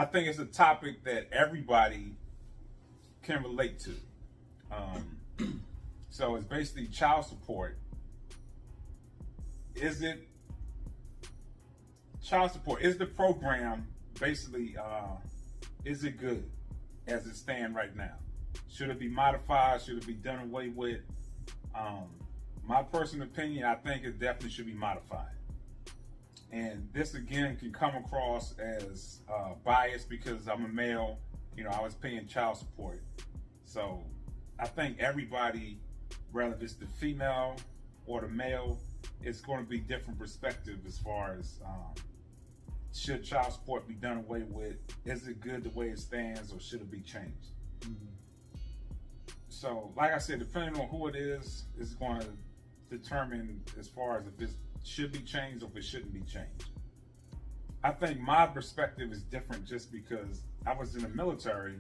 think it's a topic that everybody can relate to. So it's basically child support. Is the program basically, is it good as it stands right now? Should it be modified? Should it be done away with? My personal opinion, I think it definitely should be modified. And this again can come across as biased because I'm a male. I was paying child support. So I think everybody, whether it's the female or the male, it's going to be different perspective as far as should child support be done away with? Is it good the way it stands, or should it be changed? Mm-hmm. So, like I said, depending on who it is going to determine as far as if it should be changed or if it shouldn't be changed. I think my perspective is different just because I was in the military,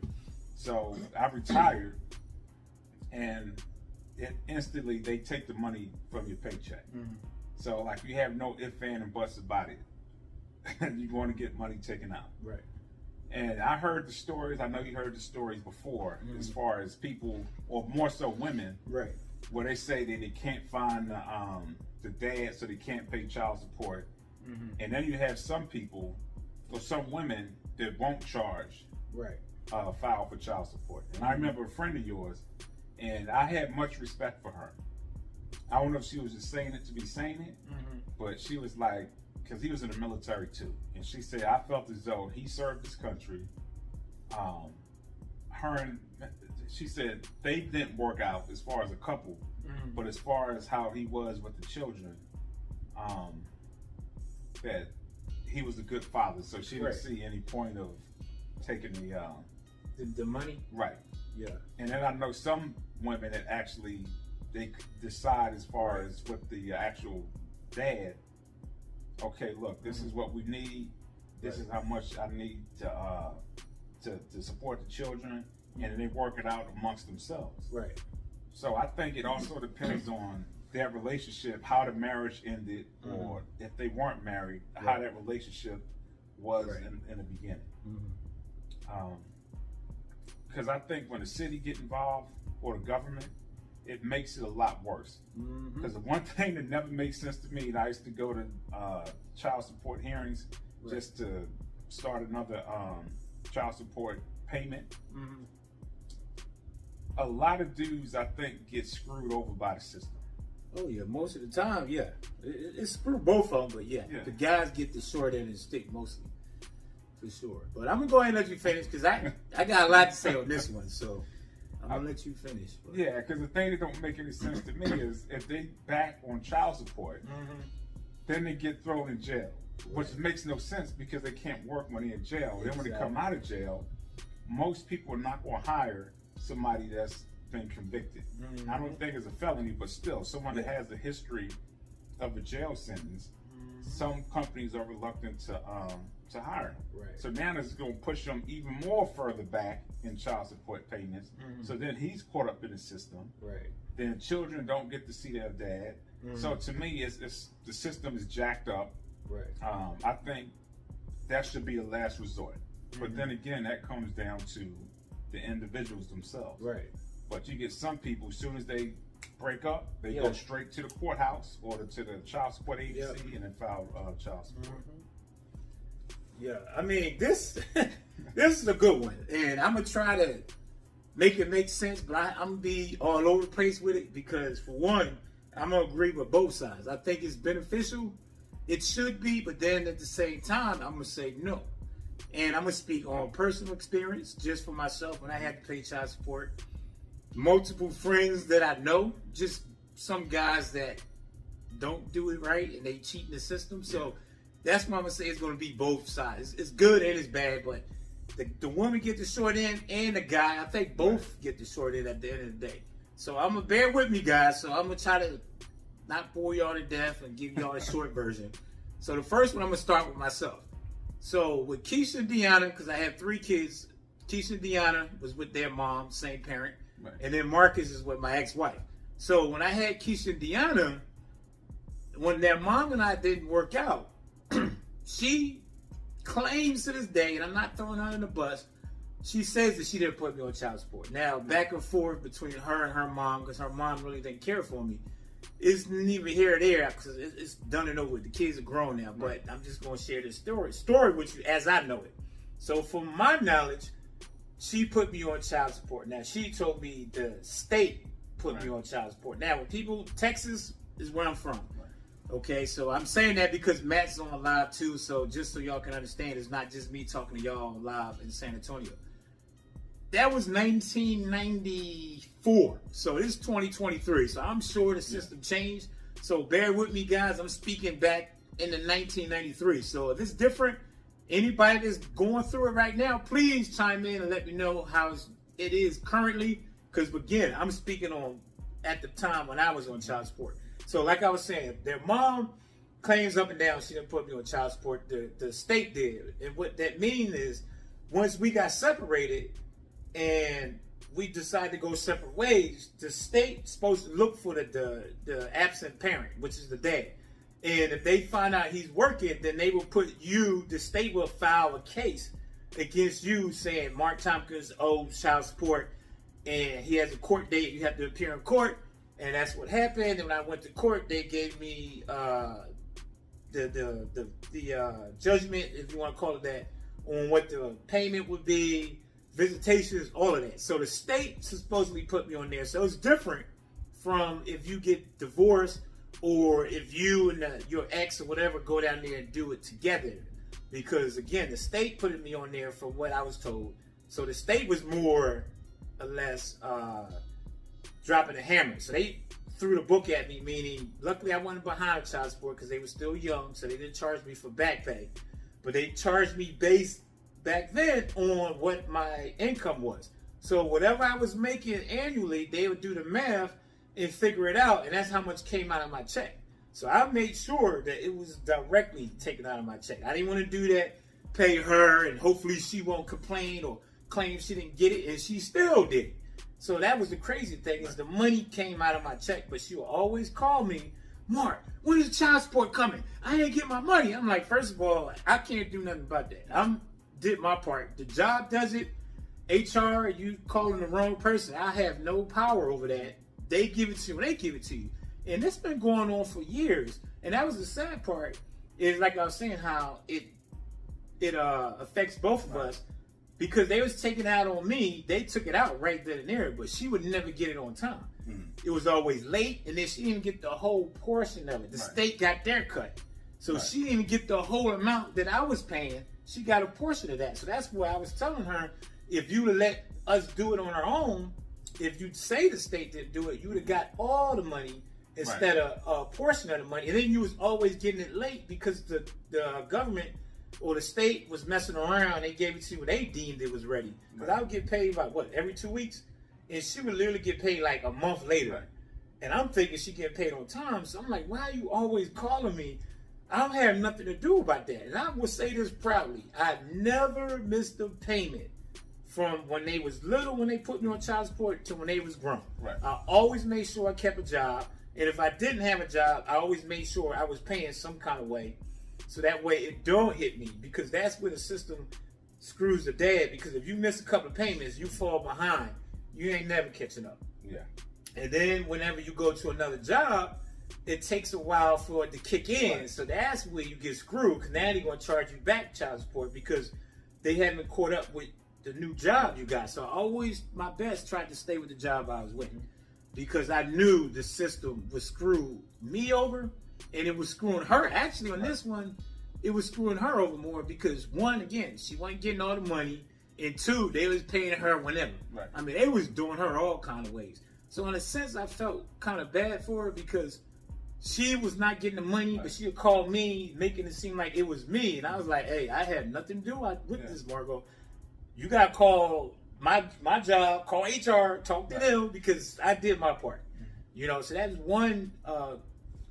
so I retired, and instantly they take the money from your paycheck. Mm-hmm. So like you have no ifs, ands, and buts about it. You're going to get money taken out. Right. And I heard the stories, I know you heard the stories before, mm-hmm. as far as people, or more so women, right, where they say that they can't find the dad, so they can't pay child support. Mm-hmm. And then you have some people, or some women, that won't charge, right, file for child support. And I remember a friend of yours, and I had much respect for her. I don't know if she was just saying it to be saying it, mm-hmm. but she was like, because he was in the military too, and she said, I felt as though he served his country. She said they didn't work out as far as a couple, mm-hmm. but as far as how he was with the children, that he was a good father. So she didn't see any point of taking the money. Right. Yeah. And then I know some women that actually they decide as far as with the actual dad. Okay, look, this is what we need. This is how much I need to support the children, and then they work it out amongst themselves. Right. So I think it also depends on their relationship, how the marriage ended, mm-hmm. or if they weren't married, how that relationship was in the beginning. Mm-hmm. Because I think when the city get involved or the government, it makes it a lot worse. Because the one thing that never made sense to me, and I used to go to child support hearings just to start another child support payment. Mm-hmm. A lot of dudes, I think, get screwed over by the system. Oh yeah, most of the time, yeah. It's screw both of them, but yeah, the guys get the short end of the stick mostly, for sure. But I'm gonna go ahead and let you finish because I got a lot to say on this one, so. I'm gonna let you finish. But. Yeah, because the thing that don't make any sense to me is if they back on child support, mm-hmm. then they get thrown in jail, which makes no sense because they can't work when they're in jail. Then when they come out of jail, most people are not gonna hire somebody that's been convicted. Mm-hmm. I don't think it's a felony, but still, someone that has a history of a jail sentence, mm-hmm. some companies are reluctant to hire him. Right. So now this is going to push him even more further back in child support payments. Mm-hmm. So then he's caught up in the system. Right. Then children don't get to see their dad. Mm-hmm. So to me, it's the system is jacked up. Right. I think that should be a last resort. Mm-hmm. But then again, that comes down to the individuals themselves. Right. But you get some people, as soon as they break up, they go straight to the courthouse or to the child support agency and then file child support. Mm-hmm. Yeah, I mean, this is a good one, and I'm gonna try to make it make sense, but I'm gonna be all over the place with it because, for one, I'm gonna agree with both sides. I think it's beneficial. It should be, but then at the same time, I'm gonna say no. And I'm gonna speak on personal experience, just for myself. When I had to pay child support, multiple friends that I know, just some guys that don't do it right and they cheat in the system. So. That's what I'm gonna say. It's gonna be both sides. It's good and it's bad, but the woman get the short end and the guy, I think both get the short end at the end of the day. So I'm gonna bear with me, guys. So I'm gonna try to not bore y'all to death and give y'all a short version. So the first one, I'm gonna start with myself. So with Keisha and Deanna, because I have 3 kids, Keisha and Deanna was with their mom, same parent, and then Marcus is with my ex-wife. So when I had Keisha and Deanna, when their mom and I didn't work out, she claims to this day, and I'm not throwing her in the bus, she says that she didn't put me on child support. Now, back and forth between her and her mom, because her mom really didn't care for me, it's neither here or there, because it's done and over with. The kids are grown now, but I'm just going to share this story with you as I know it. So from my knowledge, she put me on child support. Now, she told me the state put me on child support. Now, Texas is where I'm from. Okay, so I'm saying that because Matt's on live too, so just so y'all can understand, it's not just me talking to y'all live in San Antonio. That was 1994, so this is 2023, so I'm sure the system changed. So bear with me, guys. I'm speaking back in the 1993. So if it's different, anybody that's going through it right now, please chime in and let me know how it is currently. Because again, I'm speaking on at the time when I was on child support. So like I was saying, their mom claims up and down she didn't put me on child support. The state did. And what that means is once we got separated and we decided to go separate ways, the state's supposed to look for the absent parent, which is the dad. And if they find out he's working, then they will put you, the state will file a case against you saying Mark Tompkins owes child support and he has a court date. You have to appear in court. And that's what happened. And when I went to court, they gave me the judgment, if you want to call it that, on what the payment would be, visitations, all of that. So the state supposedly put me on there. So it's different from if you get divorced or if you and your ex or whatever go down there and do it together. Because again, the state put me on there from what I was told. So the state was more or less dropping the hammer. So they threw the book at me, meaning luckily I wasn't behind child support because they were still young, so they didn't charge me for back pay. But they charged me based back then on what my income was. So whatever I was making annually, they would do the math and figure it out, and that's how much came out of my check. So I made sure that it was directly taken out of my check. I didn't want to do that, pay her, and hopefully she won't complain or claim she didn't get it, and she still did. So that was the crazy thing, is the money came out of my check, but she would always call me, Mark, when is child support coming? I ain't get my money. I'm like, first of all, I can't do nothing about that. I did my part. The job does it. HR, you calling the wrong person. I have no power over that. They give it to you when they give it to you. And it's been going on for years. And that was the sad part, is like I was saying, how it affects both of us. Because they was taking it out on me, they took it out right then and there, but she would never get it on time. It was always late, and then she didn't even get the whole portion of it. The state got their cut. So she didn't even get the whole amount that I was paying. She got a portion of that. So that's why I was telling her, if you would have let us do it on our own, if you'd say the state didn't do it, you would have got all the money instead of a portion of the money. And then you was always getting it late because the government or the state was messing around. They gave it to you when they deemed it was ready. Because I would get paid by every 2 weeks? And she would literally get paid like a month later. And I'm thinking she getting paid on time. So I'm like, why are you always calling me? I don't have nothing to do about that. And I will say this proudly. I never missed a payment from when they was little, when they put me on child support, to when they was grown. I always made sure I kept a job. And if I didn't have a job, I always made sure I was paying some kind of way. So that way it don't hit me, because that's where the system screws the dad. Because if you miss a couple of payments, you fall behind. You ain't never catching up. And then whenever you go to another job, it takes a while for it to kick in. So that's where you get screwed, because now they're going to charge you back child support because they haven't caught up with the new job you got. So I always, my best, tried to stay with the job I was with, because I knew the system would screw me over. And it was screwing her. Actually, on this one, it was screwing her over more because, one, again, she wasn't getting all the money. And two, they was paying her whenever. I mean, they was doing her all kind of ways. So in a sense, I felt kind of bad for her because she was not getting the money, but she would call me, making it seem like it was me. And I was like, hey, I had nothing to do with this, Margot. You got to call my job, call HR, talk to them, because I did my part. You know, so that's one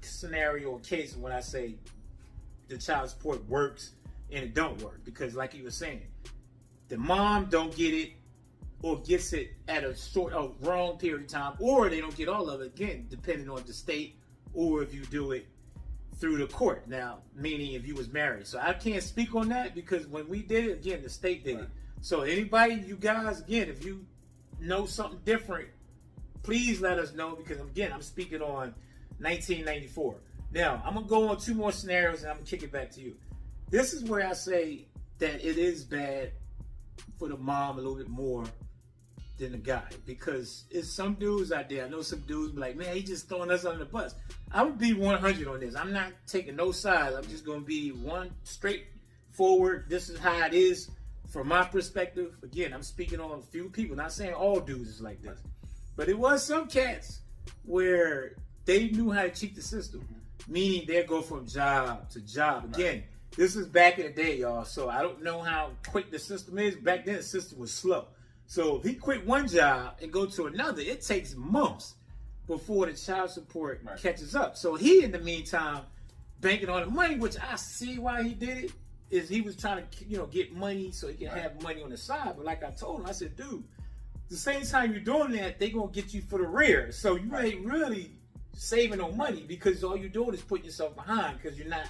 scenario or case when I say the child support works and it don't work, because like you were saying, the mom don't get it or gets it at a wrong period of time, or they don't get all of it, again depending on the state, or if you do it through the court. Now, meaning if you was married. So I can't speak on that because when we did it, again, the state did it. So anybody, you guys, again, if you know something different, please let us know because, again, I'm speaking on 1994. Now, I'm going to go on 2 more scenarios and I'm going to kick it back to you. This is where I say that it is bad for the mom a little bit more than the guy because it's some dudes out there. I know some dudes be like, man, he just throwing us under the bus. I would be 100 on this. I'm not taking no sides. I'm just going to be one straightforward. This is how it is from my perspective. Again, I'm speaking on a few people, not saying all dudes is like this. But it was some cats where they knew how to cheat the system, meaning they'd go from job to job. Again, this is back in the day, y'all, so I don't know how quick the system is. Back then, the system was slow. So if he quit one job and go to another, it takes months before the child support catches up. So he, in the meantime, banking on the money, which I see why he did it, is he was trying to, get money so he can have money on the side. But like I told him, I said, dude, the same time you're doing that, they going to get you for the rear. So you ain't really saving no money because all you're doing is putting yourself behind because you're not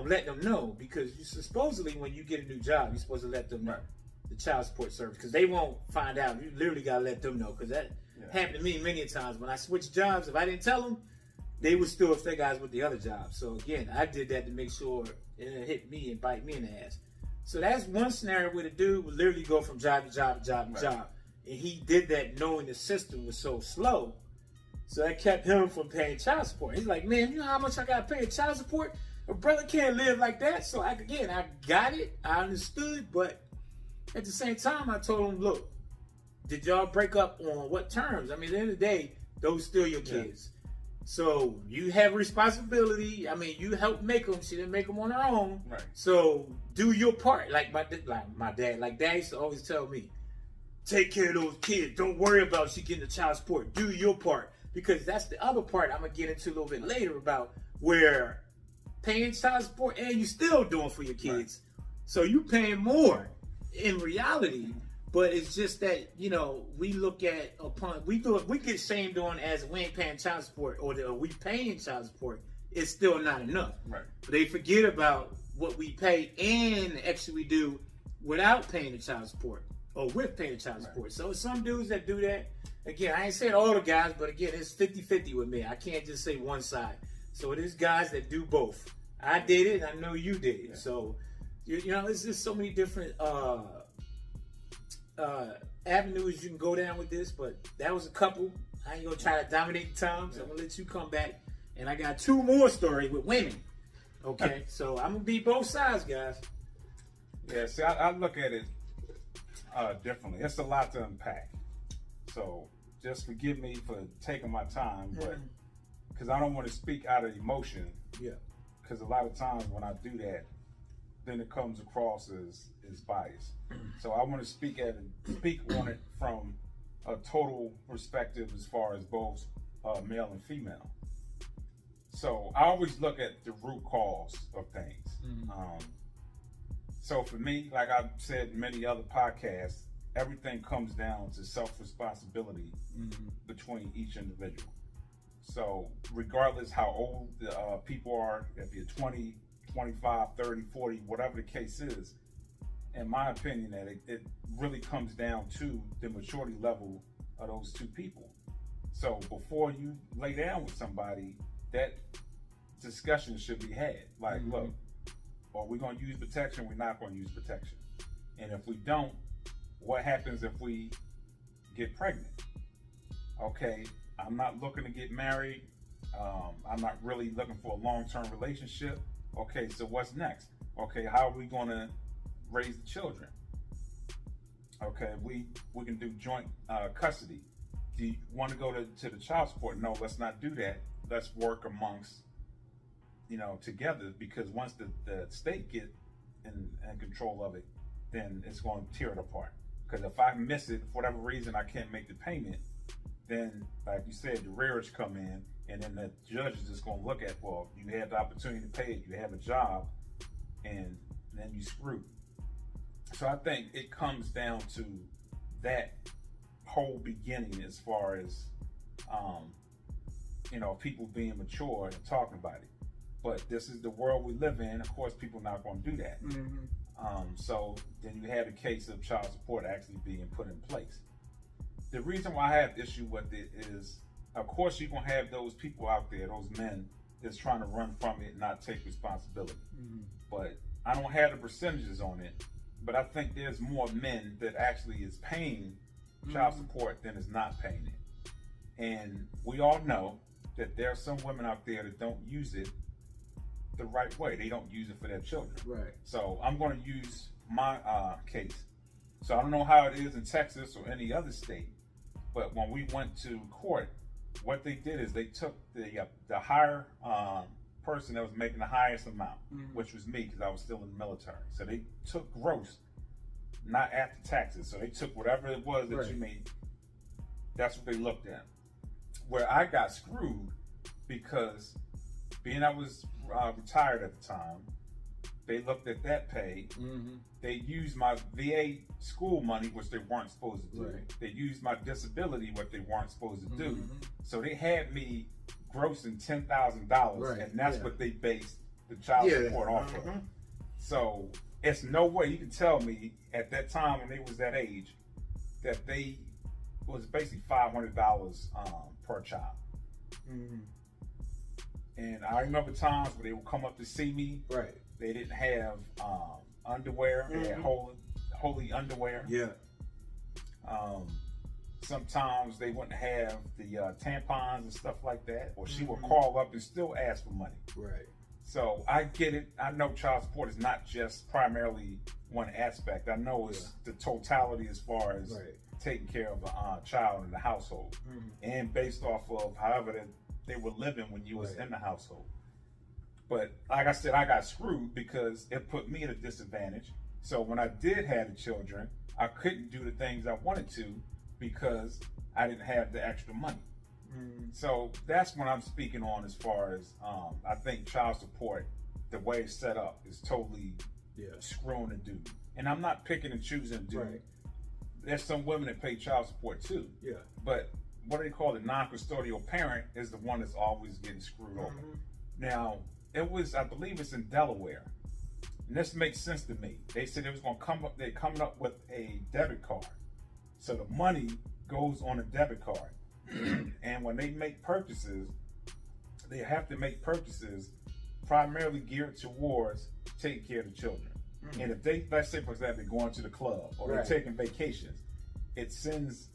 letting them know. Because you supposedly, when you get a new job, you're supposed to let them know. The child support service, because they won't find out. You literally gotta let them know, because that happened to me many times. When I switched jobs, if I didn't tell them, they would still affect guys with the other job. So again, I did that to make sure it didn't hit me and bite me in the ass. So that's one scenario where the dude would literally go from job to job to job to job, and he did that knowing the system was so slow. So that kept him from paying child support. He's like, man, you know how much I gotta pay in child support? A brother can't live like that. So I got it, I understood, but at the same time, I told him, look, did y'all break up on what terms? I mean, at the end of the day, those still your kids. So you have responsibility. I mean, you helped make them. She didn't make them on her own. Right. So do your part. Like my dad. Like dad used to always tell me, take care of those kids. Don't worry about she getting the child support. Do your part. Because that's the other part I'm going to get into a little bit later about where paying child support and you still doing for your kids. Right. So you paying more in reality, but it's just that we look at we get shamed on as we ain't paying child support or we paying child support. It's still not enough. Right. But they forget about what we pay and the extra we do without paying the child support or with paying the child support. So some dudes that do that. Again, I ain't saying all the guys, but again, it's 50-50 with me. I can't just say one side. So it is guys that do both. I did it, and I know you did it. Yeah. So there's just so many different avenues you can go down with this, but that was a couple. I ain't gonna try to dominate the time, so I'm gonna let you come back. And I got 2 more stories with women. Okay, so I'm gonna be both sides, guys. Yeah, see, I look at it differently. It's a lot to unpack. So just forgive me for taking my time, but because I don't want to speak out of emotion. Yeah. Because a lot of times when I do that, then it comes across as bias. So I want to speak on it from a total perspective as far as both male and female. So I always look at the root cause of things. So for me, like I've said in many other podcasts, everything comes down to self-responsibility between each individual. So regardless how old people are, if you're 20, 25, 30, 40, whatever the case is, in my opinion, that it really comes down to the maturity level of those 2 people. So before you lay down with somebody, that discussion should be had. Like, look, are we going to use protection? We're not going to use protection. And if we don't, what happens if we get pregnant? Okay, I'm not looking to get married. I'm not really looking for a long-term relationship. Okay, so what's next? Okay, how are we going to raise the children? Okay, we can do joint custody. Do you want to go to the child support? No, let's not do that. Let's work amongst, together, because once the state get in control of it, then it's going to tear it apart. Because if I miss it, for whatever reason, I can't make the payment, then, like you said, the rearage come in, and then the judge is just going to look at, well, you had the opportunity to pay it, you have a job, and then you screwed. So I think it comes down to that whole beginning as far as, people being mature and talking about it. But this is the world we live in. Of course, people not going to do that. So then you had a case of child support actually being put in place. The reason why I have issue with it is, of course, you're going to have those people out there, those men that's trying to run from it and not take responsibility. But I don't have the percentages on it, but I think there's more men that actually is paying child support than is not paying it. And we all know that there are some women out there that don't use it the right way. They don't use it for their children. Right. So I'm going to use my case. So I don't know how it is in Texas or any other state, but when we went to court, what they did is they took the higher person that was making the highest amount, which was me because I was still in the military. So they took gross, not after taxes. So they took whatever it was that you made. That's what they looked at. Where I got screwed because being I was retired at the time, they looked at that pay. They used my VA school money, which they weren't supposed to do. They used my disability, what they weren't supposed to do. So they had me grossing $10,000, and that's what they based the child support off of. So it's no way you can tell me at that time when they was that age that they was basically $500 per child. And I remember times where they would come up to see me. They didn't have underwear. They had holy underwear. Sometimes they wouldn't have the tampons and stuff like that. Or she would call up and still ask for money. So I get it. I know child support is not just primarily one aspect. I know it's the totality as far as taking care of a child in the household. And based off of however they were living when you was in the household. But like I said, I got screwed because it put me at a disadvantage. So when I did have the children, I couldn't do the things I wanted to because I didn't have the extra money. So that's what I'm speaking on as far as I think child support, the way it's set up, is totally screwing a dude. And I'm not picking and choosing a dude. There's some women that pay child support too. But what do they call it? Non-custodial parent is the one that's always getting screwed over. Now, I believe it's in Delaware. And this makes sense to me. They said it was going to come up, they're coming up with a debit card. So the money goes on a debit card. And when they make purchases, they have to make purchases primarily geared towards taking care of the children. And if they, let's say for example, they're going to the club or they're taking vacations, it sends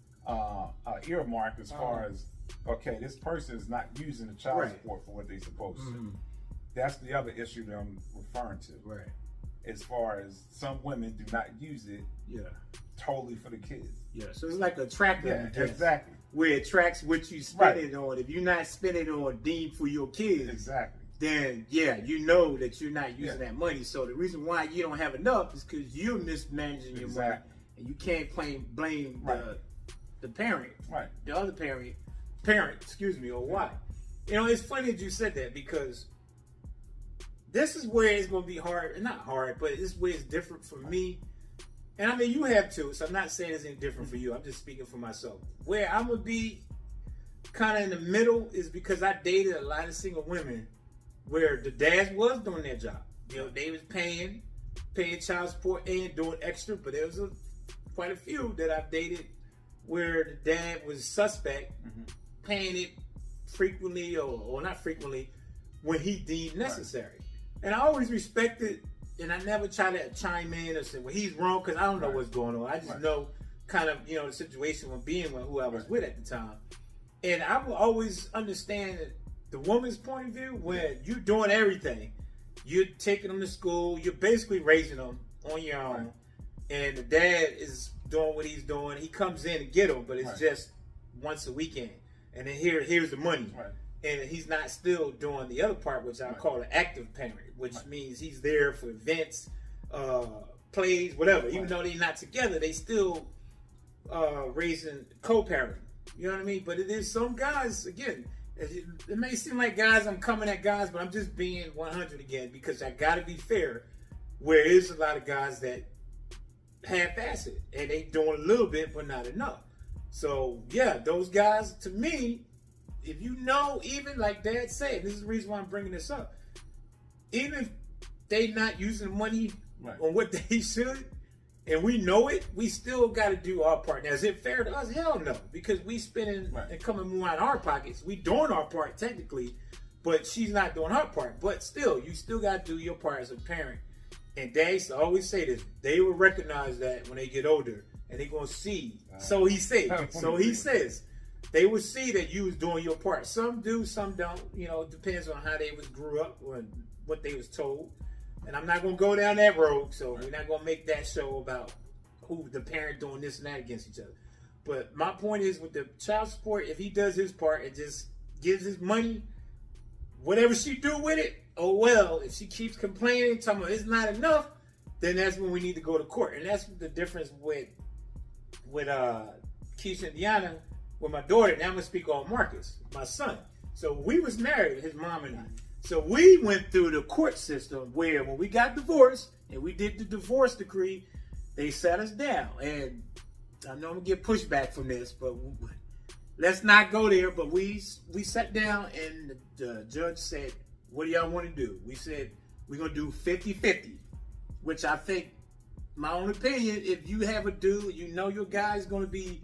earmark as far as, okay, this person is not using the child support for what they're supposed to. That's the other issue that I'm referring to. As far as some women do not use it totally for the kids. So it's like a tracker. Exactly. Where it tracks what you spend it on. If you're not spending it on deemed for your kids, then you know that you're not using that money. So the reason why you don't have enough is because you're mismanaging your money. And you can't blame the parent, the other parent, or why. You know, it's funny that you said that because this is where it's going to be hard, not hard, but this is where it's different for me. And I mean, you have too, so I'm not saying it's any different for you. I'm just speaking for myself. Where I'm going to be kind of in the middle is because I dated a lot of single women where the dads was doing their job. You know, they was paying child support and doing extra, but there was quite a few that I've dated where the dad was suspect, paying it frequently or not frequently when he deemed necessary. And I always respected, and I never try to chime in or say, well, he's wrong, because I don't know what's going on. I just know kind of, you know, the situation when being with who I was with at the time. And I will always understand the woman's point of view when you're doing everything. You're taking them to school. You're basically raising them on your own. And the dad is doing what he's doing. He comes in and get them, but it's just once a weekend. And then here's the money. And he's not still doing the other part, which I call an active parent, which means he's there for events, plays, whatever. Even though they're not together, they still raising co-parenting. You know what I mean? But it is some guys, again, it may seem like guys, I'm coming at guys, but I'm just being 100 again because I got to be fair. Where there's a lot of guys that half-ass it, and they doing a little bit, but not enough. So, yeah, those guys, to me, if you know, even like Dad said, this is the reason why I'm bringing this up. even if they not using the money Right. on what they should, and we know it, we still got to do our part. Now, is it fair to us? Hell no, because we spending Right. and coming more out of our pockets. We doing our part technically, but she's not doing her part. But still, you still got to do your part as a parent. And they always say this: they will recognize that when they get older, and they're gonna see. So he said. So he says. They will see that you was doing your part. Some do, some don't. You know, it depends on how they was grew up or what they was told. And I'm not gonna go down that road. So we're not gonna make that show about who the parent doing this and that against each other. But my point is with the child support, if he does his part and just gives his money, whatever she do with it, oh well. If she keeps complaining, talking about it's not enough, then that's when we need to go to court. And that's the difference with Keisha and Deanna. With my daughter, now I'm gonna speak on Marcus, my son. So we was married, his mom and I. So we went through the court system where when we got divorced and we did the divorce decree, they sat us down. And I know I'm gonna get pushback from this, but let's not go there. But we sat down and the judge said, what do y'all want to do? We said, we're gonna do 50-50, which I think, my own opinion, if you have a dude, you know your guy's gonna be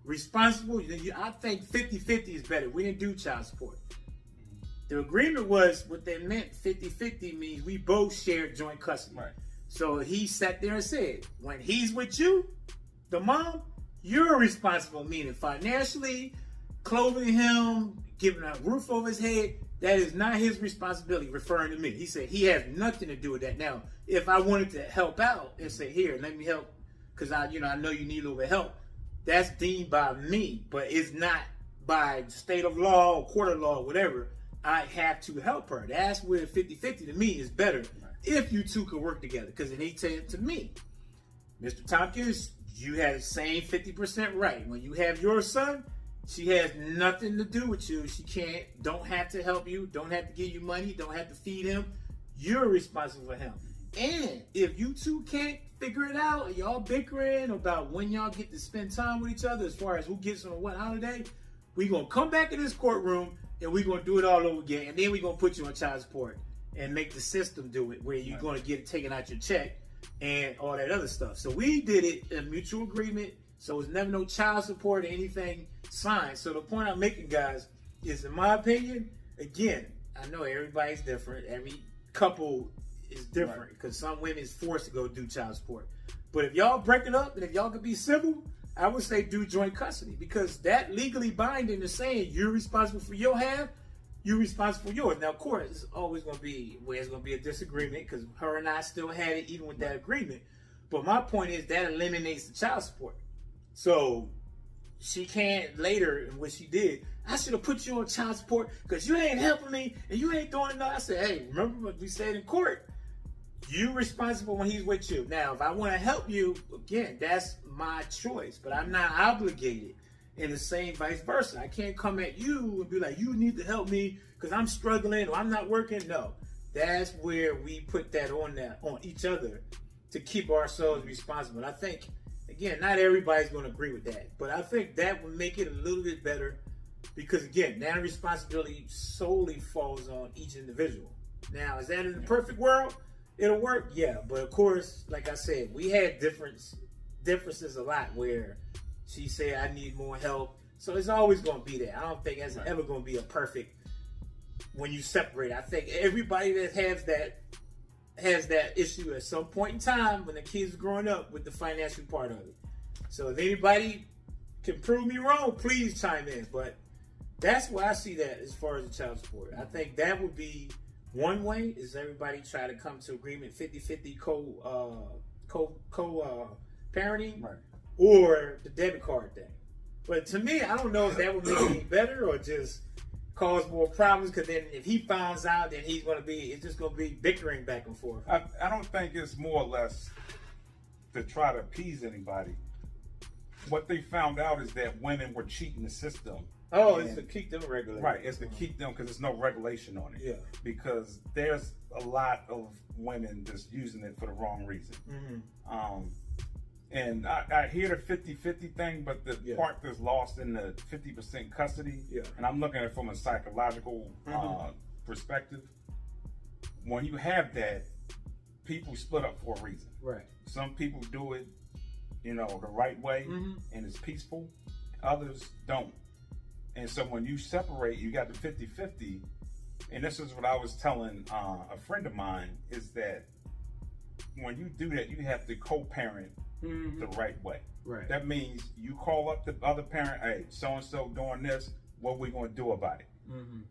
responsible, I think 50-50 is better. We didn't do child support. The agreement was, what they meant, 50-50 means we both shared joint custody. Right. So he sat there and said, when he's with you, the mom, you're responsible, meaning financially, clothing him, giving a roof over his head. That is not his responsibility, referring to me. He said he has nothing to do with that. Now, if I wanted to help out and say, here, let me help, because I know you need a little bit of help, that's deemed by me, but it's not by state of law or court of law or whatever. I have to help her. That's where 50-50 to me is better if you two could work together. Because then he said to me, Mr. Tompkins, you have the same 50% right. When you have your son, she has nothing to do with you. She don't have to help you, don't have to give you money, don't have to feed him. You're responsible for him. And if you two can't figure it out, and y'all bickering about when y'all get to spend time with each other as far as who gets on what holiday, we're going to come back in this courtroom and we're going to do it all over again. And then we're going to put you on child support and make the system do it where you're going to get it taken out your check and all that other stuff. So we did it in mutual agreement. So it's never no child support or anything signed. So the point I'm making, guys, is in my opinion, again, I know everybody's different. Every couple is different because some women is forced to go do child support. But if y'all break it up and if y'all could be civil, I would say do joint custody, because that legally binding is saying you're responsible for your half, you're responsible for yours. Now, of course, it's always going to be where it's going to be a disagreement because her and I still had it even with that agreement. But my point is that eliminates the child support. So she can't later, in what she did, I should have put you on child support because you ain't helping me and you ain't doing nothing. I said, hey, remember what we said in court? You're responsible when he's with you. Now, if I want to help you, again, that's my choice, but I'm not obligated. And the same vice versa. I can't come at you and be like, you need to help me because I'm struggling or I'm not working. No, that's where we put that on each other to keep ourselves responsible. And I think, again, not everybody's going to agree with that, but I think that would make it a little bit better because, again, that responsibility solely falls on each individual. Now, is that in the perfect world? It'll work, yeah, but of course, like I said, we had differences a lot where she said I need more help, so it's always going to be there. I don't think it's ever going to be a perfect when you separate. I think everybody that has that issue at some point in time when the kids are growing up with the financial part of it. So if anybody can prove me wrong, please chime in. But that's why I see that as far as the child support. I think that would be one way is everybody try to come to agreement 50-50 parenting, right, or the debit card thing. But to me, I don't know if that would make it any better or just cause more problems, because then if he finds out, then it's just going to be bickering back and forth. I don't think it's more or less to try to appease anybody. What they found out is that women were cheating the system. Oh, it's to keep them regulated. Right, it's to keep them because there's no regulation on it. Yeah. Because there's a lot of women just using it for the wrong reason. Mm-hmm. And I hear the 50-50 thing, but the part that's lost in the 50% custody, and I'm looking at it from a psychological perspective, when you have that, people split up for a reason. Right. Some people do it, the right way, and it's peaceful. Others don't. And so when you separate, you got the 50-50. And this is what I was telling a friend of mine, is that when you do that, you have to co-parent the right way. Right. That means you call up the other parent, hey, so-and-so doing this, what we going to do about it?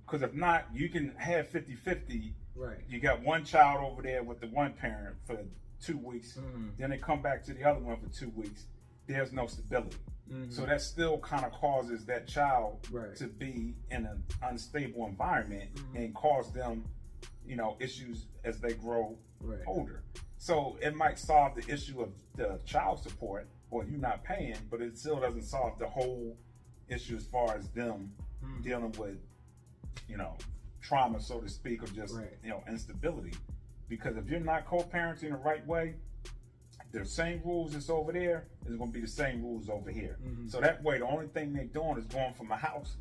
Because if not, you can have 50-50. Right. You got one child over there with the one parent for 2 weeks. Then they come back to the other one for 2 weeks. There's no stability. So that still kind of causes that child to be in an unstable environment and cause them, issues as they grow older. So it might solve the issue of the child support or you not paying, but it still doesn't solve the whole issue as far as them dealing with, trauma, so to speak, or just, instability. Because if you're not co-parenting the right way, the same rules that's over there is going to be the same rules over here. So that way, the only thing they're doing is going from a house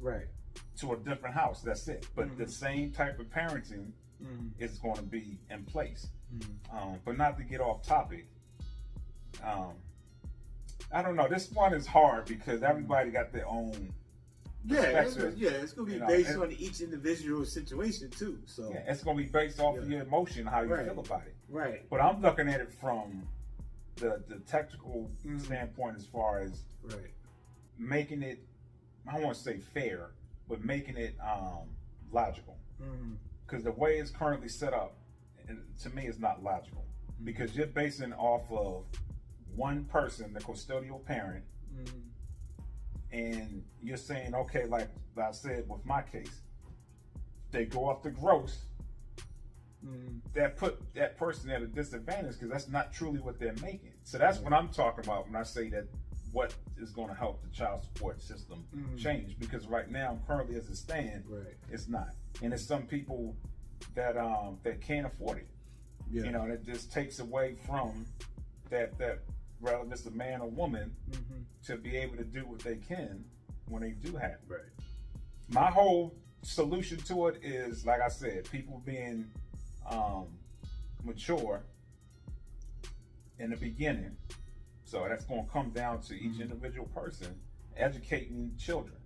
to a different house. That's it. But the same type of parenting is going to be in place. But not to get off topic, I don't know. This one is hard because everybody got their own. It's going to be based on each individual situation too. So it's going to be based off of your emotion, how you feel about it. Right. But I'm looking at it from the technical standpoint, as far as making it, I don't want to say fair, but making it logical. Because the way it's currently set up, to me, is not logical. Because you're basing off of one person, the custodial parent, and you're saying, okay, like I said with my case, they go off the gross. That put that person at a disadvantage because that's not truly what they're making. So that's what I'm talking about when I say that what is going to help the child support system change. Because right now, currently as it stands, it's not. And there's some people that that can't afford it. That just takes away from that whether it's a man or woman to be able to do what they can when they do have it. My whole solution to it is, like I said, people being mature in the beginning. So that's going to come down to each individual person educating children.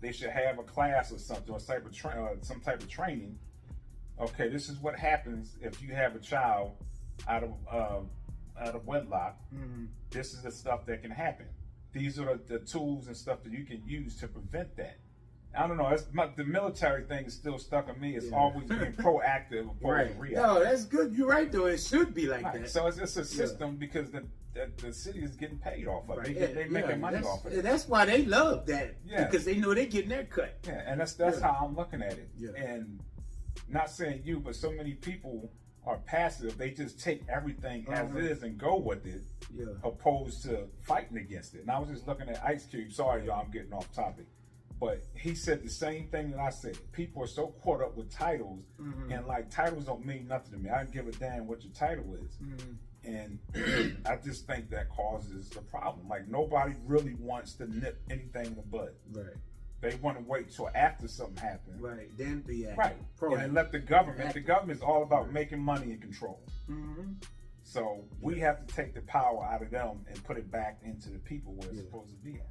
They should have a class or something, or some type of training. Okay, this is what happens if you have a child out of wedlock. This is the stuff that can happen. These are the tools and stuff that you can use to prevent that. I don't know. The military thing is still stuck on me. It's always being proactive opposed to reactive. No, that's good. You're right, though. It should be like that. So it's just a system because the city is getting paid off of it. They're making money off of it. That's why they love that. Because they know they're getting their cut. Yeah, and that's how I'm looking at it. And not saying you, but so many people are passive. They just take everything as it is and go with it, opposed to fighting against it. And I was just looking at Ice Cube. Sorry, y'all, I'm getting off topic. But he said the same thing that I said. People are so caught up with titles, and like titles don't mean nothing to me. I don't give a damn what your title is. And I just think that causes the problem. Like nobody really wants to nip anything in the bud. They want to wait till after something happens. Then be active. And let the government. The government is all about making money and control. So we have to take the power out of them and put it back into the people where it's supposed to be at.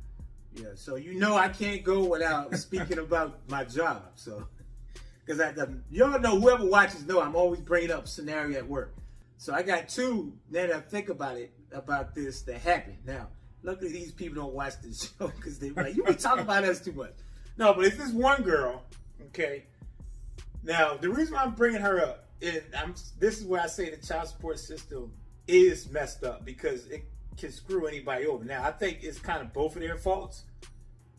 So I can't go without speaking about my job. So, because y'all know, whoever watches know I'm always bringing up scenario at work. So I got two. Now that I think about this that happened. Now, luckily these people don't watch this show because they're like, you be talking about us too much. No, but it's this one girl. Okay. Now the reason why I'm bringing her up is this is where I say the child support system is messed up because it can screw anybody over. Now, I think it's kind of both of their faults.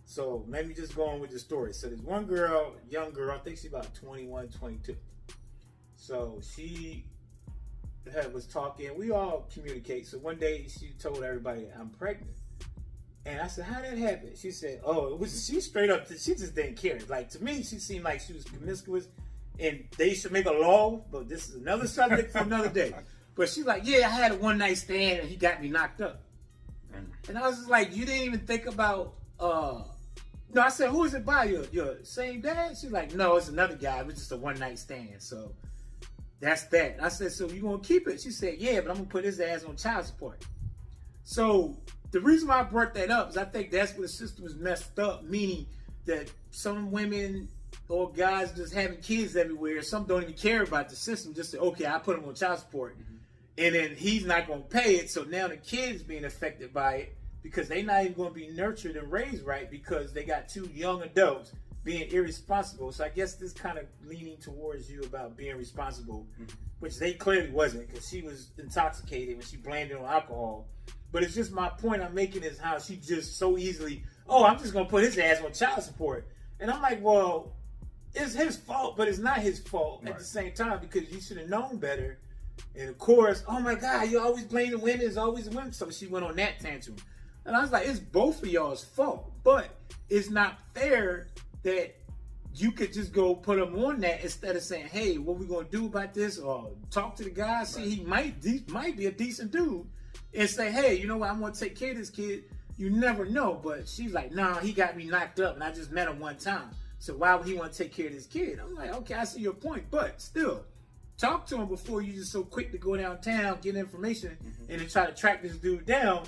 So, let me just go on with the story. So, there's one girl, young girl, I think she's about 21, 22. So, she was talking. We all communicate. So, one day, she told everybody, I'm pregnant. And I said, how did that happen? She said, she straight up, she just didn't care. Like, to me, she seemed like she was promiscuous. And they should make a law, but this is another subject for another day. But she's like, I had a one-night stand and he got me knocked up. And I was just like, you didn't even think about, no, I said, who is it by? Your same dad? She's like, no, it's another guy. It was just a one-night stand. So that's that. I said, so you gonna keep it? She said, yeah, but I'm gonna put his ass on child support. So the reason why I brought that up is I think that's where the system is messed up, meaning that some women or guys just having kids everywhere, some don't even care about the system, just say, okay, I put him on child support. And then he's not gonna pay it, so now the kids being affected by it because they're not even gonna be nurtured and raised right because they got two young adults being irresponsible. So I guess this kind of leaning towards you about being responsible, which they clearly wasn't because she was intoxicated when she blamed it on alcohol. But it's just my point I'm making is how she just so easily, oh, I'm just going to put his ass on child support. And I'm like, well, it's his fault, but it's not his fault at the same time because you should have known better. And of course, oh my God, you always blame the women, it's always the women. So she went on that tantrum. And I was like, it's both of y'all's fault, but it's not fair that you could just go put him on that instead of saying, hey, what we gonna do about this? Or talk to the guy, see he might be a decent dude, and say, hey, you know what, I'm gonna take care of this kid. You never know. But she's like, nah, he got me knocked up and I just met him one time. So why would he want to take care of this kid? I'm like, okay, I see your point, but still, talk to him before you just so quick to go downtown, get information, and then try to track this dude down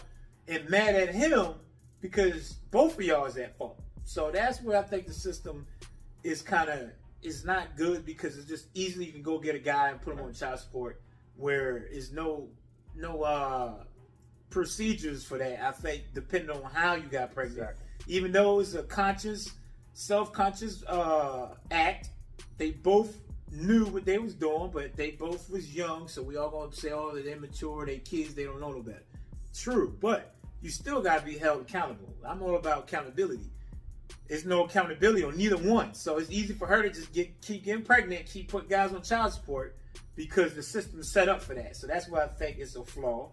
and mad at him because both of y'all is at fault. So that's where I think the system is is not good because it's just easily you can go get a guy and put him on child support where there's no procedures for that. I think depending on how you got pregnant, even though it's a self-conscious act, they both knew what they was doing, but they both was young, so we all gonna say, oh, they're immature, they kids, they don't know no better. True, but you still gotta be held accountable. I'm all about accountability. There's no accountability on neither one. So it's easy for her to just keep getting pregnant, keep putting guys on child support because the system is set up for that. So that's why I think it's a flaw.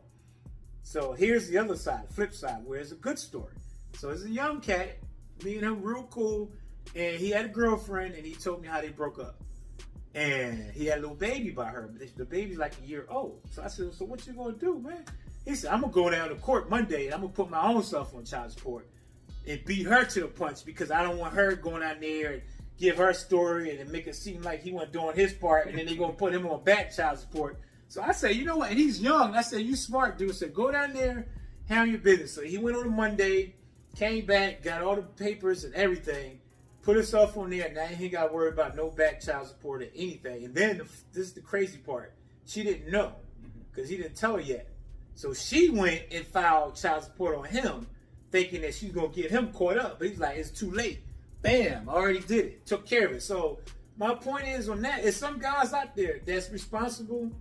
So here's the other side, the flip side, where it's a good story. So it's a young cat, me and him real cool, and he had a girlfriend, and he told me how they broke up. And he had a little baby by her, but the baby's like a year old. So I said, so what you gonna do, man? He said, I'm gonna go down to court Monday, and I'm gonna put my own self on child support and beat her to the punch because I don't want her going out there and give her story and then make it seem like he wasn't doing his part, and then they're gonna put him on back child support. So I said, you know what? And he's young. I said, you smart, dude. I said, go down there, handle your business. So he went on a Monday, came back, got all the papers and everything, put himself on there. Now he got to worry about no back child support or anything. And then this is the crazy part. She didn't know because he didn't tell her yet. So she went and filed child support on him, thinking that she's going to get him caught up. But he's like, it's too late. Bam, I already did it. Took care of it. So my point is on that, is some guys out there that's responsible.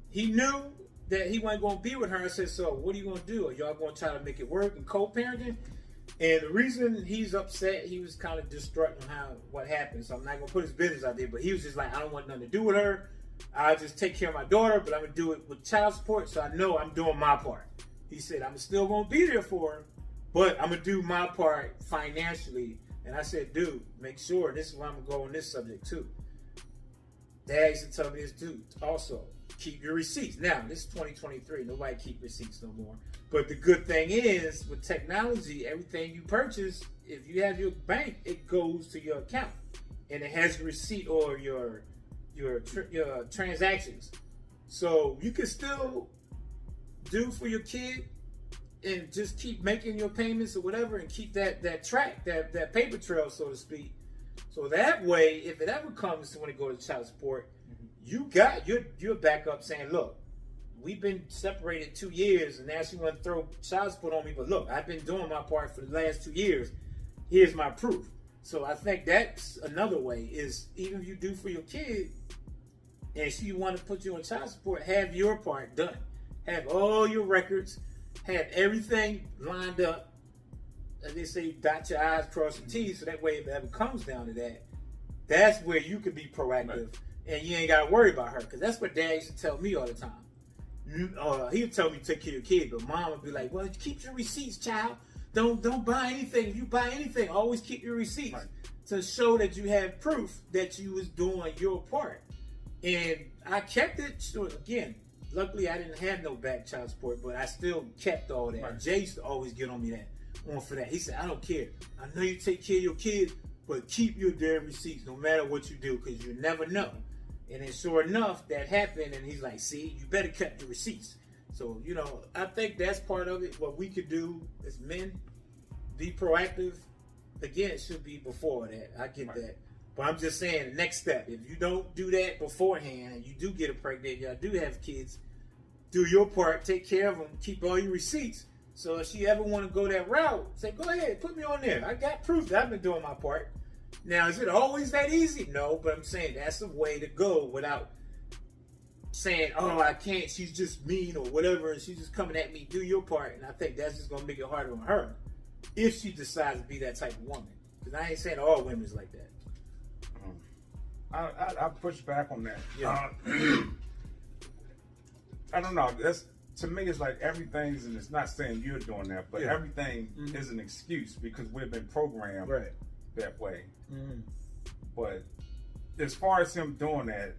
He knew that he wasn't going to be with her. I said, so what are you going to do? Are y'all going to try to make it work and co-parenting? And the reason he's upset, he was kind of distraught on what happened. So I'm not going to put his business out there. But he was just like, I don't want nothing to do with her. I'll just take care of my daughter, but I'm going to do it with child support. So I know I'm doing my part. He said, I'm still going to be there for her, but I'm going to do my part financially. And I said, dude, make sure, this is where I'm going to go on this subject too. Dad used to tell me this, dude, also, keep your receipts. Now, this is 2023. Nobody keep receipts no more. But the good thing is, with technology, everything you purchase, if you have your bank, it goes to your account. And it has a receipt or your transactions. So you can still do for your kid and just keep making your payments or whatever and keep that track, that paper trail, so to speak. So that way, if it ever comes to when it goes to child support, you got your backup saying, look, we've been separated 2 years and now she want to throw child support on me, but look, I've been doing my part for the last 2 years. Here's my proof. So I think that's another way, is even if you do for your kid and she want to put you on child support, have your part done. Have all your records, have everything lined up. As they say, dot your I's, cross your T's, so that way if it ever comes down to that, that's where you could be proactive. Right. And you ain't got to worry about her. Because that's what Dad used to tell me all the time. He would tell me to take care of your kid, but Mom would be like, well, keep your receipts, child. Don't buy anything. If you buy anything, always keep your receipts. Right. To show that you have proof that you was doing your part. And I kept it. So again, luckily I didn't have no back child support, but I still kept all that. Right. Jay used to always get on me for that. He said, I don't care. I know you take care of your kids, but keep your damn receipts no matter what you do, because you never know. And then sure enough, that happened, and he's like, see, you better keep your receipts. So, you know, I think that's part of it. What we could do as men, be proactive. Again, it should be before that. I get that. But I'm just saying, the next step, if you don't do that beforehand, and you do get her pregnant, y'all do have kids, do your part, take care of them, keep all your receipts. So if she ever want to go that route, say, go ahead, put me on there. I got proof that I've been doing my part. Now, is it always that easy? No, but I'm saying that's the way to go without saying, oh, I can't, she's just mean or whatever, and she's just coming at me. Do your part, and I think that's just going to make it harder on her if she decides to be that type of woman. Because I ain't saying all women's like that. I push back on that. Yeah. I don't know. That's, to me, it's like everything's, and it's not saying you're doing that, but everything is an excuse because we've been programmed that way. But as far as him doing that,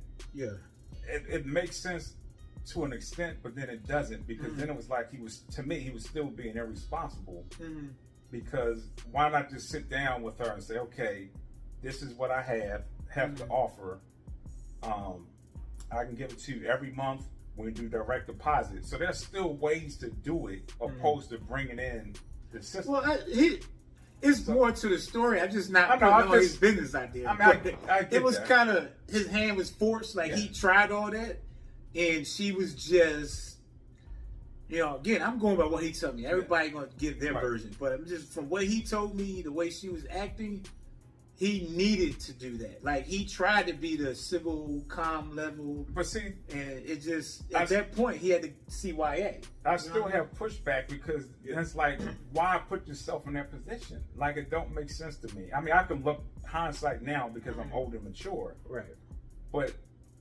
it makes sense to an extent, but then it doesn't, because then it was like he was still being irresponsible. Because why not just sit down with her and say, okay, this is what I have to offer. I can give it to you every month. We do direct deposit. So there's still ways to do it, opposed to bringing in the system. Well, it's more to the story. I'm just not putting all his business out there. I mean, it was kind of, his hand was forced. Like, he tried all that, and she was just, you know, again, I'm going by what he told me. Everybody going to give their version. But I'm just, from what he told me, the way she was acting, he needed to do that. Like, he tried to be the civil, calm level. But see, and it just, at that point, he had to CYA. I still have pushback because it's like, why put yourself in that position? Like, it don't make sense to me. I mean, I can look hindsight now because I'm older and mature. Right. But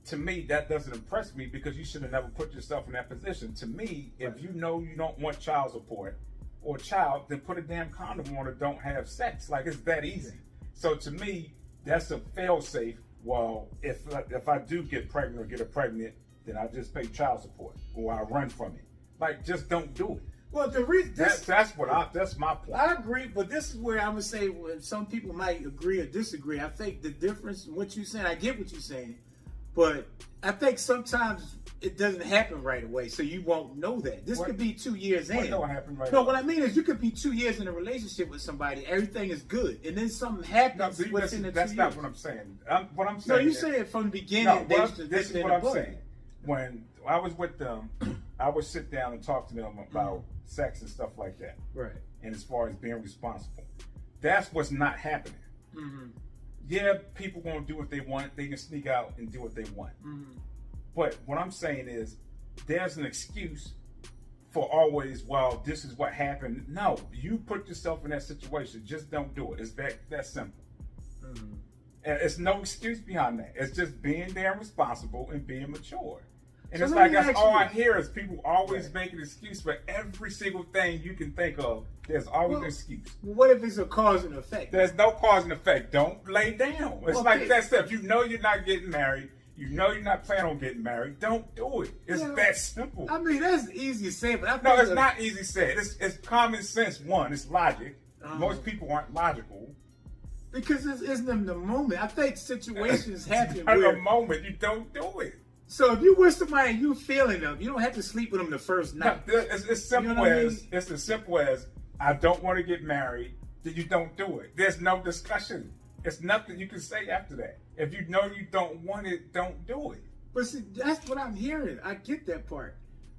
to me, that doesn't impress me because you should have never put yourself in that position. To me, if you know you don't want child support or a child, then put a damn condom on or don't have sex. Like, it's that easy. So to me, that's a fail-safe. Well, if I do get pregnant or get her pregnant, then I just pay child support or I run from it. Like, just don't do it. Well, the reason that's my point. I agree, but this is where I'm gonna say, when some people might agree or disagree. I think the difference in what you're saying, I get what you're saying, but I think sometimes it doesn't happen right away, so you won't know that. This could be 2 years in. Don't happen right no, what I mean is, you could be 2 years in a relationship with somebody, everything is good, and then something happens within the 2 years. That's not what I'm saying. What I'm saying. No, you say it from the beginning. No, this is what I'm saying. When I was with them, I would sit down and talk to them about sex and stuff like that. Right. And as far as being responsible, that's what's not happening. Yeah, people gonna do what they want. They can sneak out and do what they want. But what I'm saying is, there's an excuse for always, well, this is what happened. No, you put yourself in that situation. Just don't do it. It's that simple. And it's no excuse behind that. It's just being there and responsible and being mature. And so it's like, that's all I hear is people always make an excuse for every single thing you can think of. There's always an excuse. What if it's a cause and effect? There's no cause and effect. Don't lay down. It's like that stuff. You know you're not getting married. You know you're not planning on getting married. Don't do it. It's that simple. I mean, that's easy to say, but I think no, it's not easy to say. It's common sense. One, it's logic. Most people aren't logical. Because it's in the moment. I think situations happen in where the moment you don't do it. So if you with somebody and you feeling them, you don't have to sleep with them the first night. No, it's simple, you know as it's as simple as, I don't want to get married. Then you don't do it. There's no discussion. It's nothing you can say after that. If you know you don't want it, don't do it. But see, that's what I'm hearing. I get that part.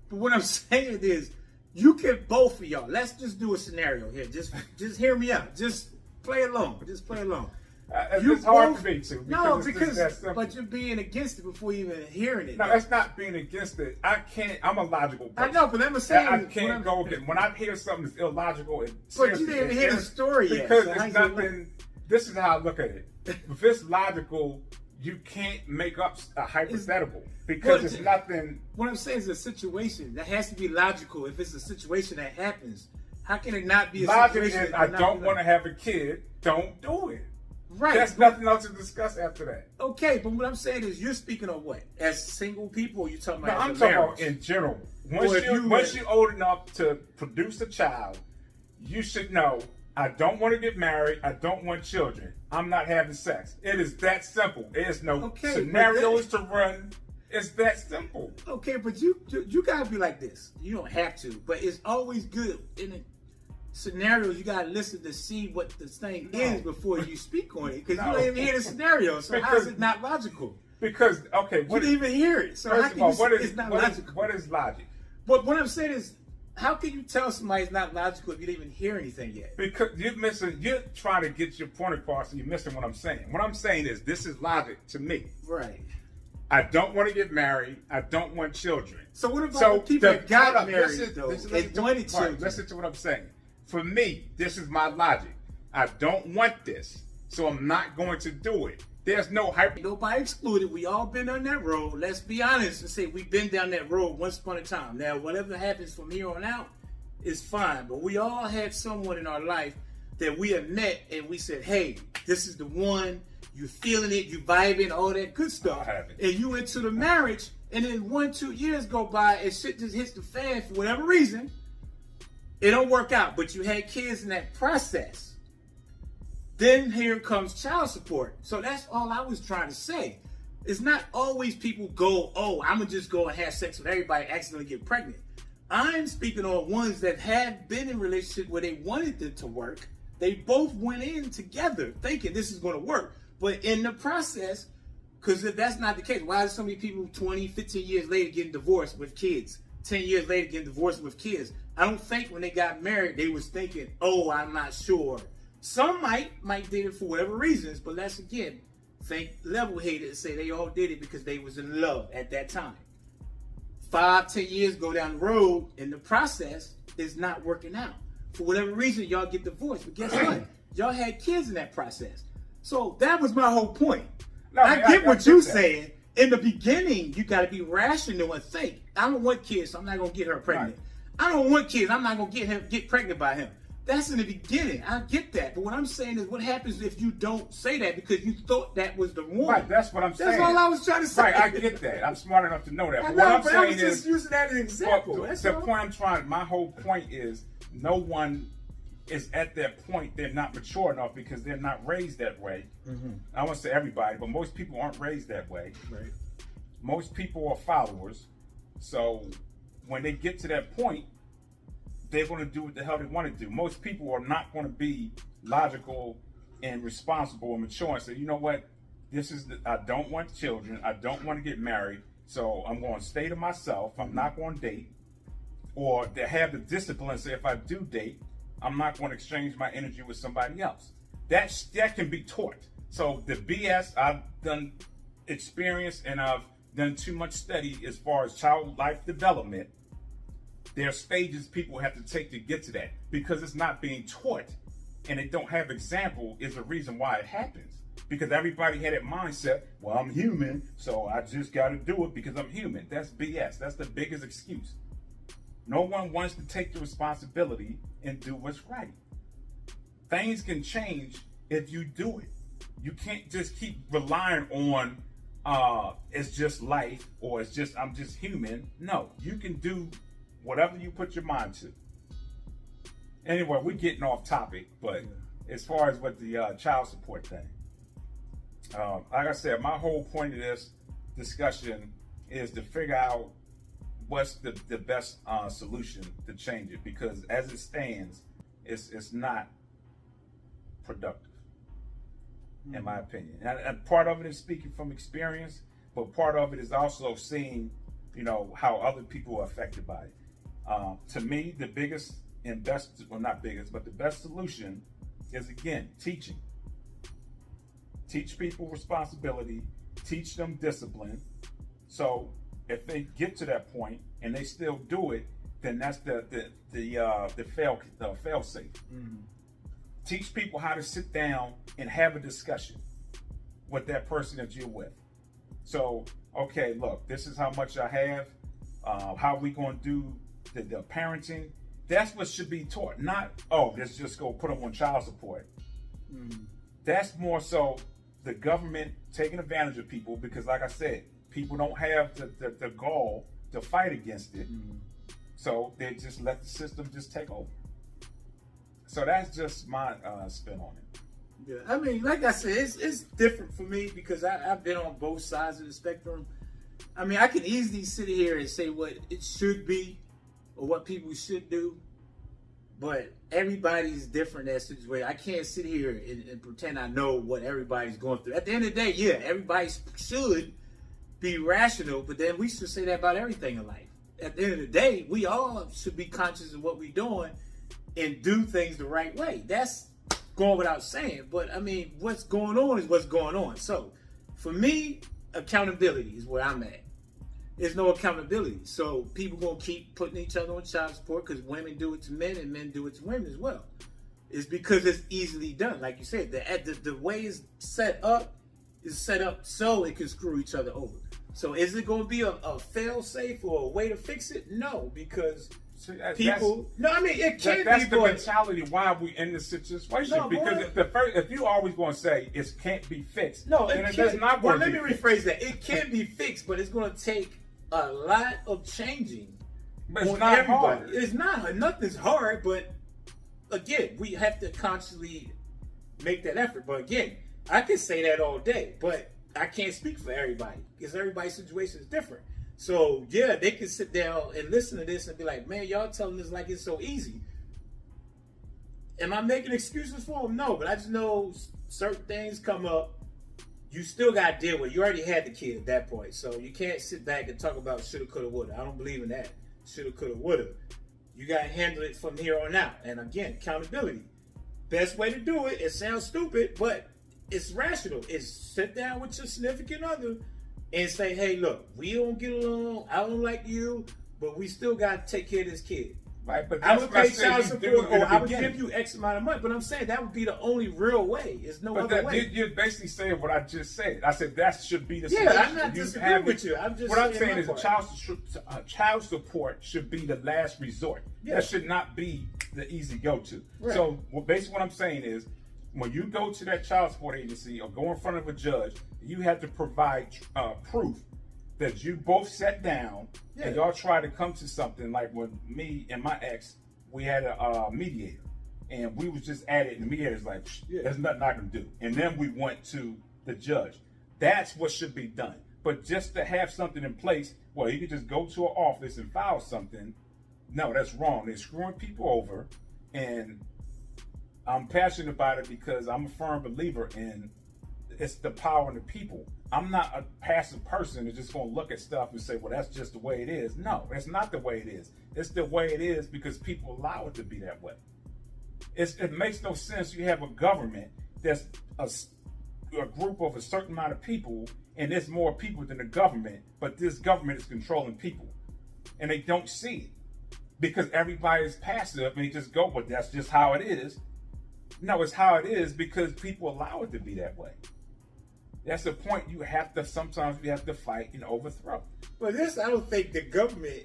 But what I'm saying is, you can, both of y'all. Let's just do a scenario here. Just hear me out. Just play along. Just play along. It's hard for me to. But you're being against it before you even hearing it. No, that's not being against it. I can't. I'm a logical person. I know, but I'm saying I can't go again. When I hear something that's illogical, but you didn't hear the story yet. Because it's nothing. This is how I look at it. If it's logical, you can't make up a hypothetical because it's nothing. What I'm saying is a situation that has to be logical. If it's a situation that happens, how can it not be a situation? Logic is, I don't want to have a kid. Don't do it. Right. There's nothing else to discuss after that. Okay, but what I'm saying is, you're speaking of what? As single people, or you talking about? No, I'm talking about in general. Once you're old enough to produce a child, you should know, I don't want to get married. I don't want children. I'm not having sex. It is that simple. There's no scenarios to run. It's that simple. Okay, but you gotta be like this. You don't have to, but it's always good in the scenarios. You gotta listen to see what the thing is before you speak on it, because you don't even hear the scenario. So how is it not logical? Because you didn't even hear it. So how can you say it's not logical? What is logic? But what I'm saying is, how can you tell somebody it's not logical if you didn't even hear anything yet? Because you're trying to get your point across and you're missing what I'm saying. What I'm saying is, this is logic to me. Right. I don't want to get married. I don't want children. So what about the people that got married, though, and wanted children? Listen to what I'm saying. For me, this is my logic. I don't want this, so I'm not going to do it. There's no hype. Nobody excluded. We all been on that road. Let's be honest and say we've been down that road once upon a time. Now, whatever happens from here on out is fine. But we all had someone in our life that we have met and we said, hey, this is the one. You feeling it, you vibing, all that good stuff. And you into the marriage, and then 1-2 years go by and shit just hits the fan for whatever reason. It don't work out, but you had kids in that process. Then here comes child support. So that's all I was trying to say. It's not always people go, oh, I'm going to just go and have sex with everybody and accidentally get pregnant. I'm speaking on ones that have been in a relationship where they wanted it to work. They both went in together thinking this is going to work. But in the process, because if that's not the case, why are so many people 20, 15 years later getting divorced with kids? 10 years later getting divorced with kids? I don't think when they got married, they was thinking, oh, I'm not sure. Some might did it for whatever reasons, but let's again think level-headed and say they all did it because they was in love at that time. 5, 10 years go down the road, and the process is not working out. For whatever reason, y'all get divorced. But guess what? Y'all had kids in that process. So that was my whole point. No, I get what you're saying. In the beginning, you got to be rational and think. I don't want kids, so I'm not going to get her pregnant. Right. I don't want kids. I'm not going to get pregnant by him. That's in the beginning. I get that. But what I'm saying is, what happens if you don't say that because you thought that was the one? Right, that's what I'm saying. That's all I was trying to say. Right, I get that. I'm smart enough to know that. But what I'm saying I was just using that as an example. My whole point is, no one is at that point. They're not mature enough because they're not raised that way. Mm-hmm. I won't say everybody, but most people aren't raised that way. Right. Most people are followers. So when they get to that point, they're going to do what the hell they want to do. Most people are not going to be logical and responsible and mature and say, you know what, I don't want children. I don't want to get married. So I'm going to stay to myself. I'm not going to date. Or they have the discipline and say, if I do date, I'm not going to exchange my energy with somebody else. That can be taught. So the BS, I've done experience and I've done too much study as far as child life development. There are stages people have to take to get to that because it's not being taught and they don't have example is the reason why it happens. Because everybody had that mindset, well, I'm human, so I just got to do it because I'm human. That's BS. That's the biggest excuse. No one wants to take the responsibility and do what's right. Things can change if you do it. You can't just keep relying on it's just life or I'm just human. No, you can do whatever you put your mind to. Anyway, we're getting off topic, but as far as what the child support thing, like I said, my whole point of this discussion is to figure out what's the best solution to change it, because as it stands, it's not productive, in my opinion. And part of it is speaking from experience, but part of it is also seeing, how other people are affected by it. To me, the biggest and best, well, not biggest, but the best solution is, again, teaching. Teach people responsibility, teach them discipline. So if they get to that point and they still do it, then that's the fail safe. Mm-hmm. Teach people how to sit down and have a discussion with that person that you're with. So, okay, look, this is how much I have. How are we going to do the parenting? That's what should be taught. Not, let's just go put them on child support. Mm. That's more so the government taking advantage of people because, like I said, people don't have the gall to fight against it. Mm. So they just let the system just take over. So that's just my spin on it. Yeah, I mean, like I said, it's different for me because I've been on both sides of the spectrum. I mean, I can easily sit here and say what it should be or what people should do, but everybody's different in that situation. I can't sit here and pretend I know what everybody's going through. At the end of the day, yeah, everybody should be rational, but then we should say that about everything in life. At the end of the day, we all should be conscious of what we're doing and do things the right way. That's going without saying, but I mean, what's going on is what's going on. So for me, accountability is where I'm at. There's no accountability. So people gonna keep putting each other on child support because women do it to men and men do it to women as well. It's because it's easily done. Like you said, the way it's set up is set up so it can screw each other over. So is it gonna be a fail safe or a way to fix it? No, because people. No, I mean it can't that's be. The mentality why we in this situation. No, because if you always going to say it can't be fixed, no, then it does can't. not. Well, let me rephrase that. It can be fixed, but it's going to take a lot of changing. But it's not hard. It's not. Nothing's hard, but again, we have to consciously make that effort. But again, I can say that all day, but I can't speak for everybody because everybody's situation is different. So yeah, they can sit down and listen to this and be like, man, y'all telling this like it's so easy. Am I making excuses for them? No, but I just know certain things come up. You still got to deal with it. You already had the kid at that point. So you can't sit back and talk about shoulda, coulda, woulda. I don't believe in that. Shoulda, coulda, woulda. You got to handle it from here on out. And again, accountability. Best way to do it sounds stupid, but it's rational. It's sit down with your significant other and say, hey, look, we don't get along. I don't like you, but we still got to take care of this kid. Right, but I would pay child support, or I would give you X amount of money. But I'm saying that would be the only real way. There's no other way. You're basically saying what I just said. I said that should be the solution. Yeah, I'm not disagreeing with you. I'm just what I'm saying is child support should be the last resort. Yeah. That should not be the easy go-to. Right. So basically what I'm saying is when you go to that child support agency or go in front of a judge, you have to provide proof that you both sat down and y'all try to come to something. Like when me and my ex, we had a mediator, and we was just at it, and the mediator's like, there's nothing I can do. And then we went to the judge. That's what should be done. But just to have something in place, well, you could just go to an office and file something. No, that's wrong. They're screwing people over, and I'm passionate about it because I'm a firm believer in it's the power of the people. I'm not a passive person who's just going to look at stuff and say, well, that's just the way it is. No, it's not the way it is. It's the way it is because people allow it to be that way. It makes no sense. You have a government that's a group of a certain amount of people, and there's more people than the government, but this government is controlling people. And they don't see it because everybody is passive and they just go, but that's just how it is. No, it's how it is because people allow it to be that way. That's the point. Sometimes you have to fight and overthrow. But this, I don't think the government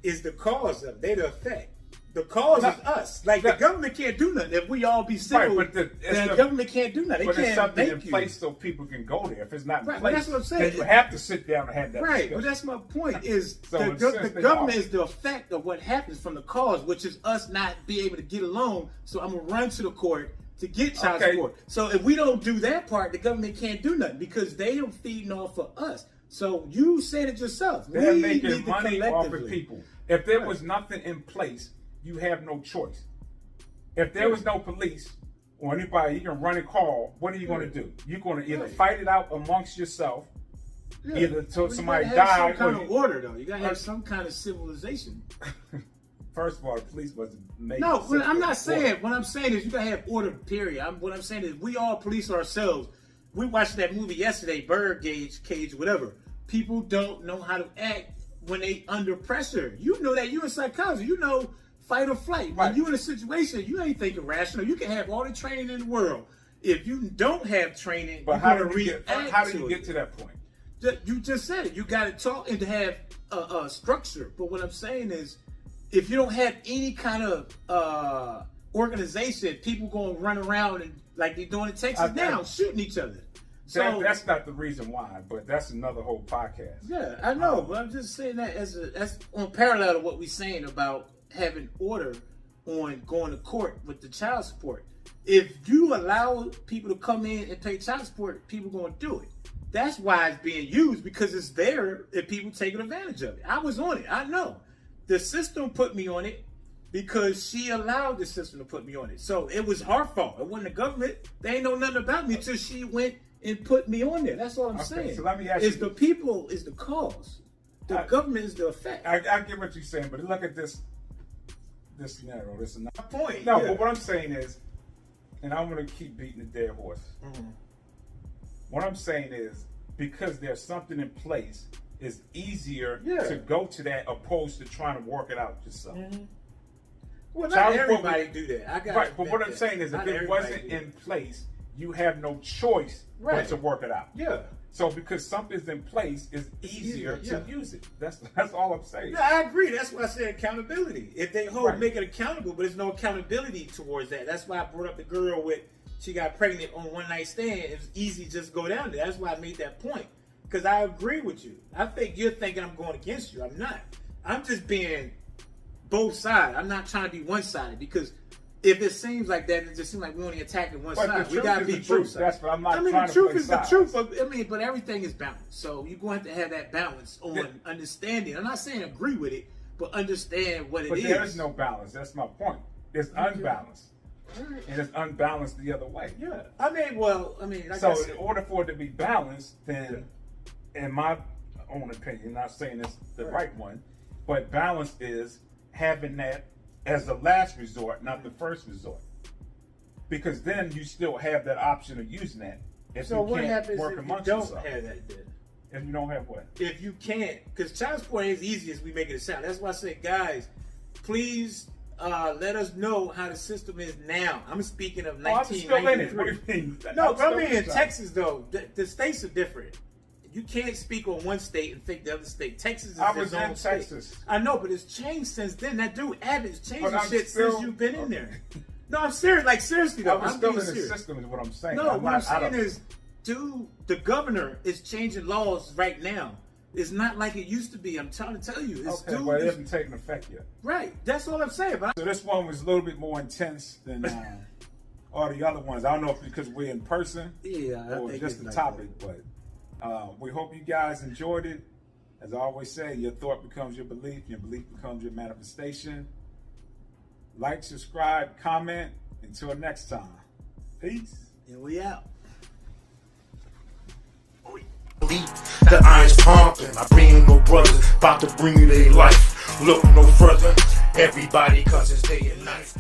is the cause of it. They're the effect. The cause is us. Like the government can't do nothing. If we all be civil, right, but the government can't do nothing. But there's something in place so people can go there. If it's not in place, that's what I'm saying. Then you have to sit down and have that discussion. But that's my point. Is so the government is the effect of what happens from the cause, which is us not be able to get along. So I'm gonna run to the court to get child support. So if we don't do that part, the government can't do nothing because they are feeding off of us. So you said it yourself. They're making money off of people. If there was nothing in place, you have no choice. If there was no police or anybody you can run and call, what are you going to do? You're going to either fight it out amongst yourself, either until somebody dies. Some kind of order, though. You got to have some kind of civilization. First of all, the police wasn't made. No, I'm not saying. What I'm saying is you gotta have order. Period. What I'm saying is we all police ourselves. We watched that movie yesterday, Cage, whatever. People don't know how to act when they under pressure. You know that. You in psychology. You know fight or flight. When you in a situation, you ain't thinking rational. You can have all the training in the world. If you don't have training, but how do you get to that point? You just said it. You got to talk and to have a structure. But what I'm saying is, if you don't have any kind of organization, people going to run around and like they're doing in Texas now, shooting each other. So that's not the reason why, but that's another whole podcast. Yeah, I know, but I'm just saying that as on parallel to what we're saying about having order on going to court with the child support. If you allow people to come in and pay child support, people going to do it. That's why it's being used, because it's there and people taking advantage of it. I was on it. I know. The system put me on it because she allowed the system to put me on it. So it was her fault. It wasn't the government. They ain't know nothing about me until she went and put me on there. That's all I'm saying. So let me ask you. The people is the cause. The government is the effect. I get what you're saying, but look at this scenario. This is not my point. No, but what I'm saying is, and I'm going to keep beating the dead horse. Mm-hmm. What I'm saying is, because there's something in place, it's easier to go to that opposed to trying to work it out yourself. Mm-hmm. Well, not everybody do that. Right, but what I'm saying is, if it wasn't in place, you have no choice but to work it out. Yeah. So because something's in place, it's easier to use it. That's all I'm saying. No, I agree. That's why I said accountability. If they make it accountable, but there's no accountability towards that. That's why I brought up the girl with, she got pregnant on one night stand. It was easy to just go down there. That's why I made that point. Because I agree with you. I think you're thinking I'm going against you. I'm not. I'm just being both sides. I'm not trying to be one-sided, because if it seems like that, it just seems like we only attacking one side. We gotta be both sides. That's what I'm not. The truth is the truth. But everything is balanced. So you're going to have that balance on understanding. I'm not saying agree with it, but understand what it is. But there is no balance. That's my point. It's unbalanced, and it's unbalanced the other way. Yeah. So in order for it to be balanced, then, in my own opinion, not saying it's the right one, but balance is having that as the last resort, not the first resort. Because then you still have that option of using that. So what happens if you don't have that then? If you don't have what? If you can't, because child support ain't as easy as we make it sound. That's why I say, guys, please let us know how the system is now. I'm speaking of 1993. I'm still in it. What do you mean? No, but I mean in Texas though, the states are different. You can't speak on one state and think the other state. Texas is its own state. Texas. I know, but it's changed since then. That dude Abbott's changed shit since you've been in there. No, I'm serious. Like, seriously though. I'm still in the system is what I'm saying. No, what I'm saying is, dude, the governor is changing laws right now. It's not like it used to be. I'm trying to tell you. It's but it hasn't taken effect yet. Right. That's all I'm saying. So this one was a little bit more intense than all the other ones. I don't know if because we're in person or just the topic, but we hope you guys enjoyed it. As I always say, your thought becomes your belief becomes your manifestation. Like, subscribe, comment. Until next time. Peace. And we out. The iron's pumping. I bring no brothers, about to bring you their life. Look no further. Everybody, cause it's day and night.